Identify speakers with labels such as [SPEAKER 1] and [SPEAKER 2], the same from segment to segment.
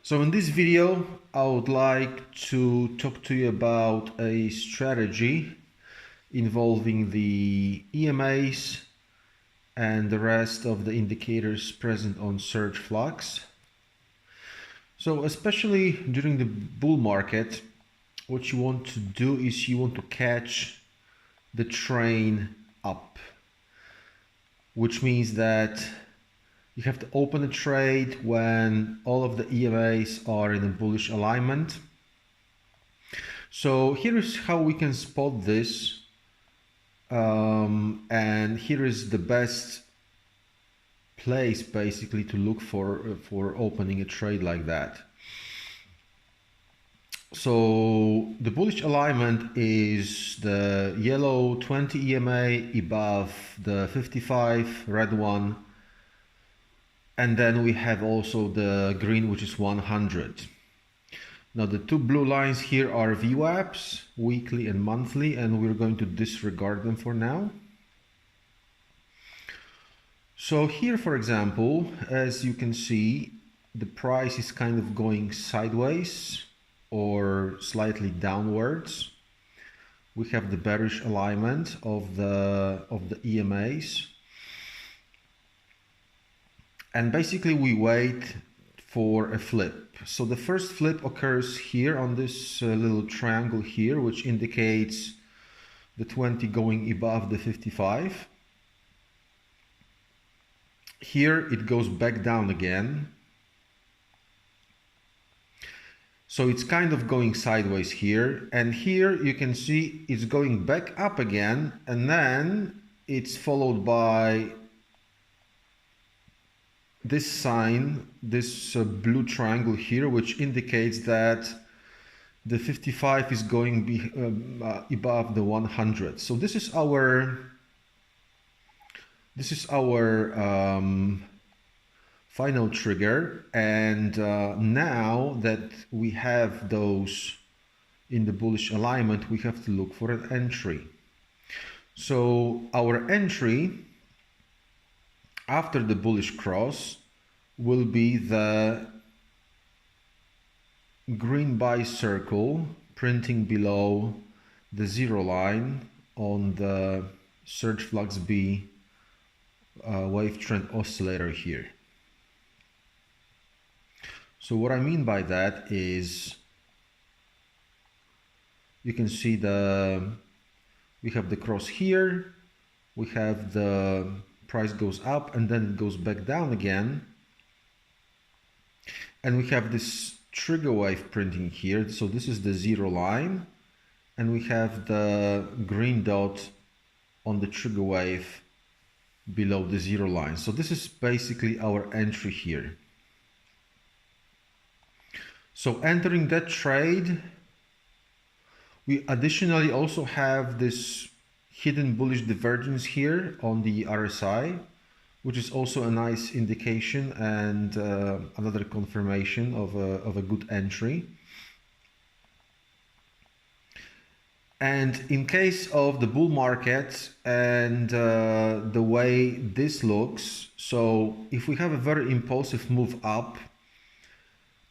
[SPEAKER 1] So in this video, I would like to talk to you about a strategy involving the EMAs and the rest of the indicators present on Search Flux. So especially during the bull market, what you want to do is you want to catch the train up, which means that you have to open a trade when all of the EMAs are in a bullish alignment. So here is how we can spot this, and here is the best place basically to look for opening a trade like that. So the bullish alignment is the yellow 20 EMA above the 55 red one, and then we have also the green, which is 100. Now the two blue lines here are VWAPs, weekly and monthly, and we're going to disregard them for now. So here, for example, as you can see, the price is kind of going sideways or slightly downwards. We have the bearish alignment of the EMAs. And basically we wait for a flip. So the first flip occurs here on this little triangle here, which indicates the 20 going above the 55. Here it goes back down again. So it's kind of going sideways here. And here you can see it's going back up again, and then it's followed by this sign, this blue triangle here, which indicates that the 55 is going above the 100. So this is our final trigger, and now that we have those in the bullish alignment, we have to look for an entry. So our entry after the bullish cross will be the green buy circle printing below the zero line on the Search Flux B wave trend oscillator here. So what I mean by that is you can see we have the cross here, we have the price goes up and then it goes back down again, and we have this trigger wave printing here. So this is the zero line, and we have the green dot on the trigger wave below the zero line. So this is basically our entry here. So entering that trade, we additionally also have this hidden bullish divergence here on the RSI, which is also a nice indication and another confirmation of a good entry. And in case of the bull market and the way this looks, so if we have a very impulsive move up,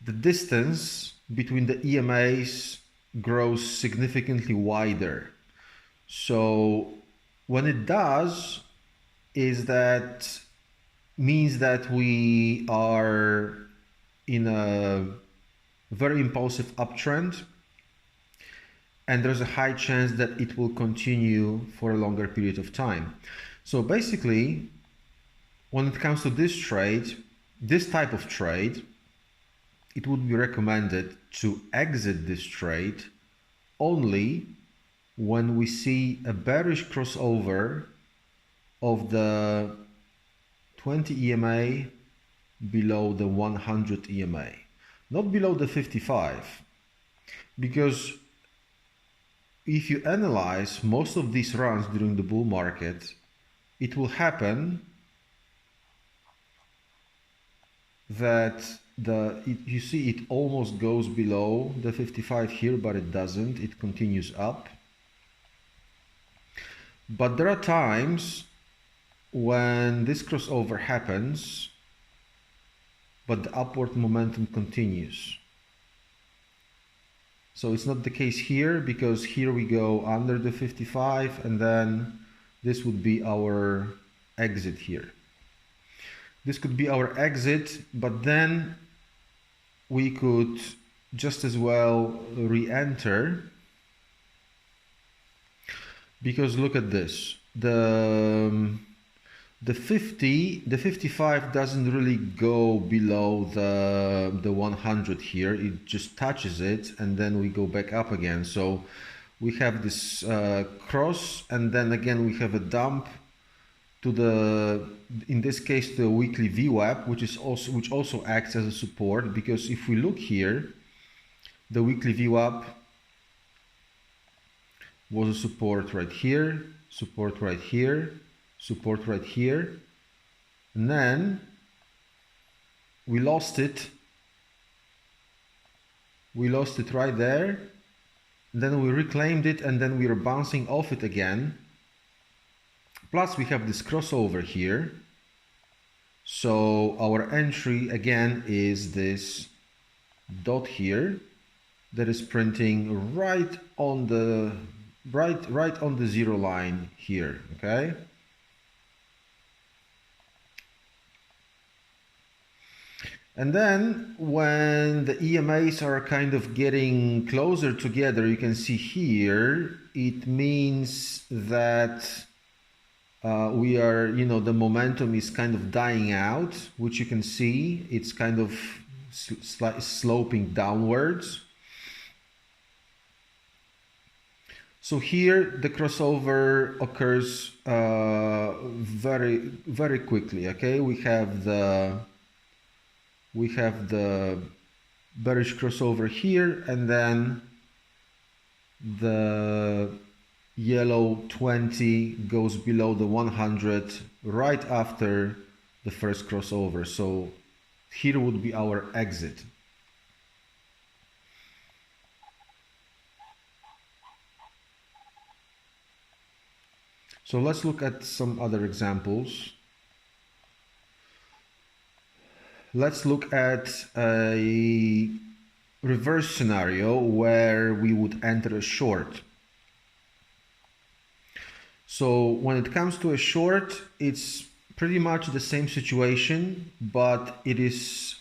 [SPEAKER 1] the distance between the EMAs grows significantly wider. So when it does, means that we are in a very impulsive uptrend, and there's a high chance that it will continue for a longer period of time. So basically, when it comes to this trade, this type of trade, it would be recommended to exit this trade only when we see a bearish crossover of the 20 EMA below the 100 EMA, not below the 55, because if you analyze most of these runs during the bull market, it will happen that you see it almost goes below the 55 here, but it doesn't, it continues up. But there are times when this crossover happens but the upward momentum continues. So it's not the case here, because here we go under the 55, and then this would be our exit here. This could be our exit, but then we could just as well re-enter, because look at this. The 55 doesn't really go below the 100 here. It just touches it, and then we go back up again. So we have this cross, and then again we have a dump to the, in this case, the weekly VWAP, which also acts as a support, because if we look here, the weekly VWAP was a support right here, support right here, support right here, and then we lost it right there, and then we reclaimed it, and then we are bouncing off it again. Plus we have this crossover here, so our entry again is this dot here that is printing right on the zero line here. Okay, and then when the EMAs are kind of getting closer together, you can see here, it means that we are, the momentum is kind of dying out, which you can see, it's kind of sloping downwards. So here the crossover occurs very, very quickly. Okay, we have the bearish crossover here, and then the yellow 20 goes below the 100 right after the first crossover. So here would be our exit. So let's look at some other examples. Let's look at a reverse scenario where we would enter a short. So when it comes to a short, it's pretty much the same situation, but it is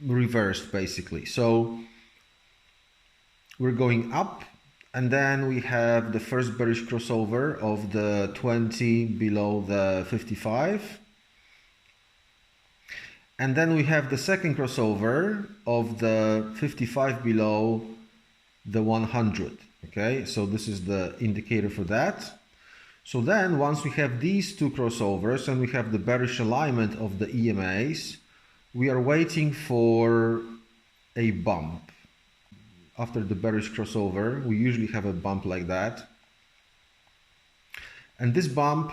[SPEAKER 1] reversed basically. So we're going up, and then we have the first bearish crossover of the 20 below the 55. And then we have the second crossover of the 55 below the 100. Okay, so this is the indicator for that. So then once we have these two crossovers and we have the bearish alignment of the EMAs, we are waiting for a bump. After the bearish crossover, we usually have a bump like that. And this bump,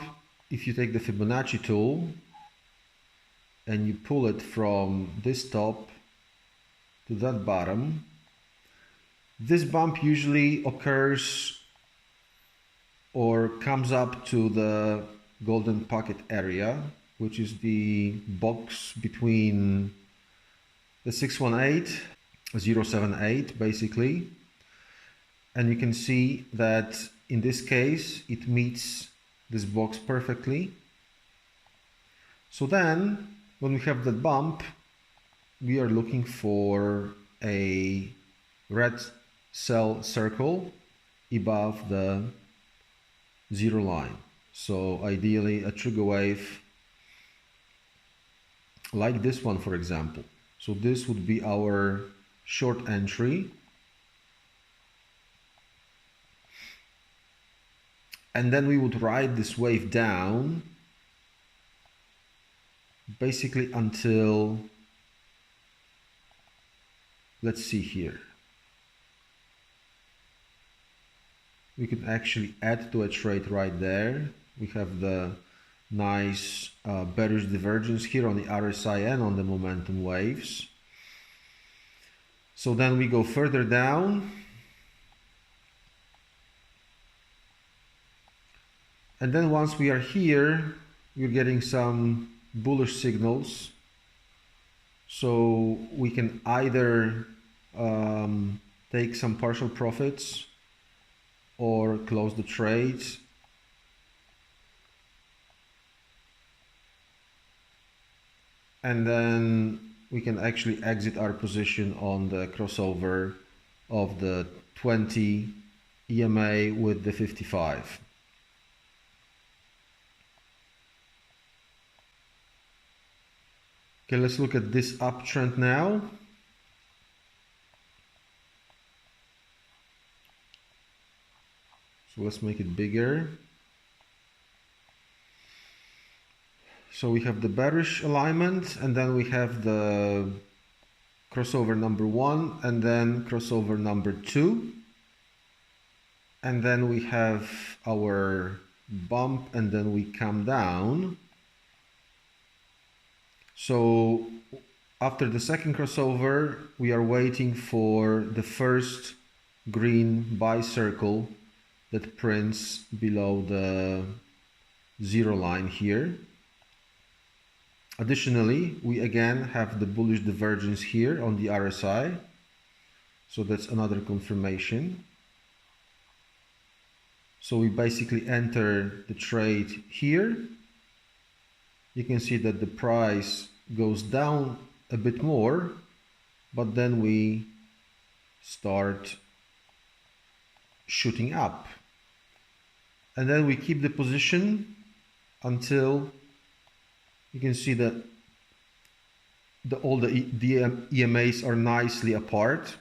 [SPEAKER 1] if you take the Fibonacci tool and you pull it from this top to that bottom, this bump usually occurs or comes up to the golden pocket area, which is the box between the 618, 078 basically. And you can see that in this case it meets this box perfectly. So then when we have that bump, we are looking for a red sell circle above the zero line. So ideally a trigger wave like this one, for example. So this would be our short entry, and then we would ride this wave down basically until, let's see here, we can actually add to a trade right there. We have the nice bearish divergence here on the RSI and on the momentum waves. So then we go further down, and then once we are here, we're getting some bullish signals So we can either take some partial profits or close the trades. And then we can actually exit our position on the crossover of the 20 EMA with the 55. Okay, let's look at this uptrend now. So let's make it bigger. So we have the bearish alignment, and then we have the crossover number 1, and then crossover number 2. And then we have our bump, and then we come down. So after the second crossover, we are waiting for the first green buy circle that prints below the 0 line here. Additionally, we again have the bullish divergence here on the RSI. So that's another confirmation. So we basically enter the trade here. You can see that the price goes down a bit more, but then we start shooting up. And then we keep the position until you can see that all the EMAs are nicely apart,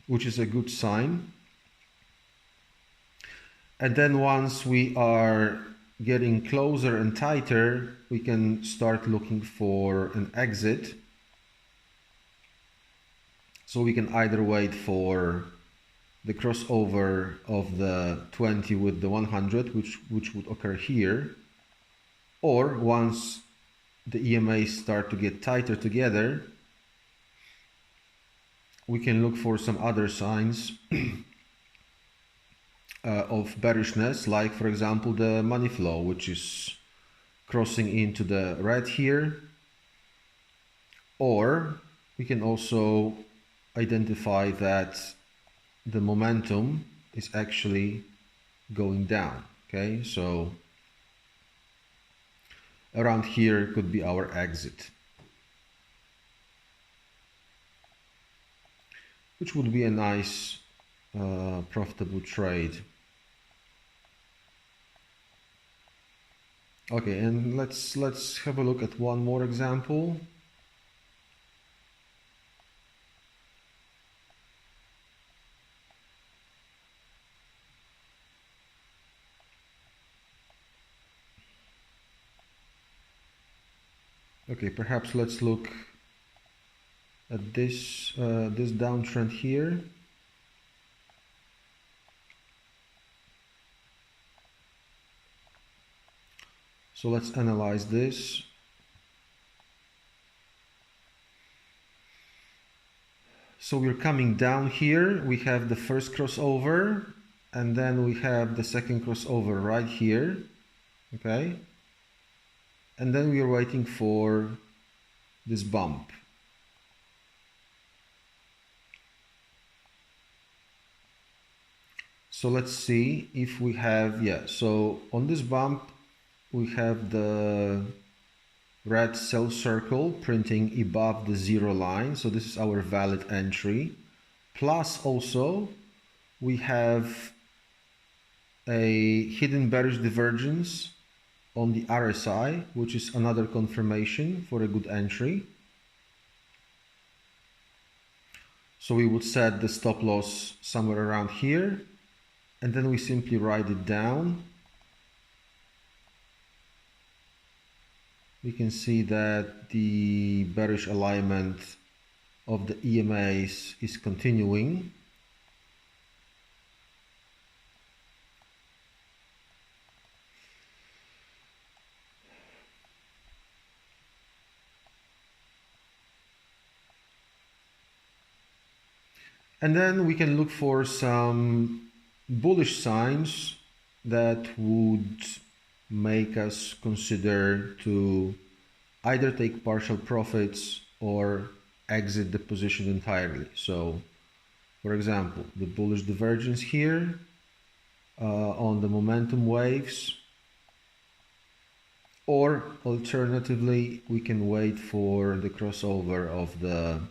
[SPEAKER 1] which is a good sign. And then once we are getting closer and tighter, we can start looking for an exit. So we can either wait for the crossover of the 20 with the 100, which would occur here, or once the EMAs start to get tighter together, we can look for some other signs of bearishness, like for example the money flow, which is crossing into the red here, or we can also identify that the momentum is actually going down. Okay, so around here could be our exit, which would be a nice profitable trade. Okay, and let's have a look at one more example. Okay, perhaps let's look at this this downtrend here. So let's analyze this. So we're coming down here. We have the first crossover, and then we have the second crossover right here. Okay. And then we are waiting for this bump. So let's see if we have, yeah, so on this bump, we have the red sell circle printing above the 0 line. So this is our valid entry. Plus also, we have a hidden bearish divergence on the RSI, which is another confirmation for a good entry. So we would set the stop loss somewhere around here, and then we simply write it down. We can see that the bearish alignment of the EMAs is continuing. And then we can look for some bullish signs that would make us consider to either take partial profits or exit the position entirely. So for example, the bullish divergence here on the momentum waves, or alternatively we can wait for the crossover of the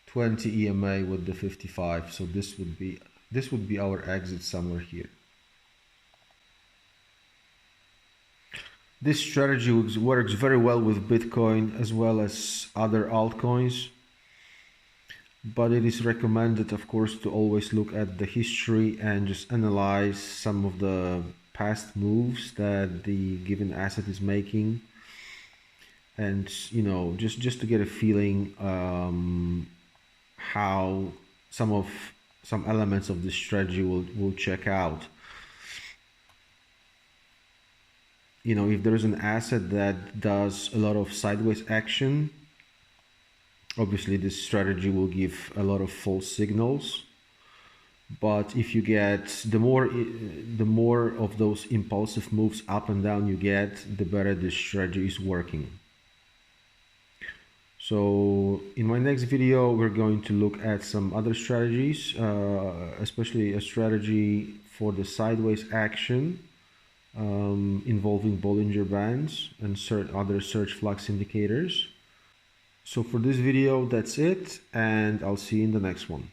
[SPEAKER 1] 20 EMA with the 55. So this would be our exit somewhere here. This strategy works very well with Bitcoin as well as other altcoins, but it is recommended, of course, to always look at the history and just analyze some of the past moves that the given asset is making, and just to get a feeling how some elements of this strategy will check out. If there is an asset that does a lot of sideways action, obviously this strategy will give a lot of false signals. But if you get the more of those impulsive moves up and down you get, the better this strategy is working. So in my next video we're going to look at some other strategies, especially a strategy for the sideways action involving Bollinger Bands and other search flux indicators. So for this video that's it, and I'll see you in the next one.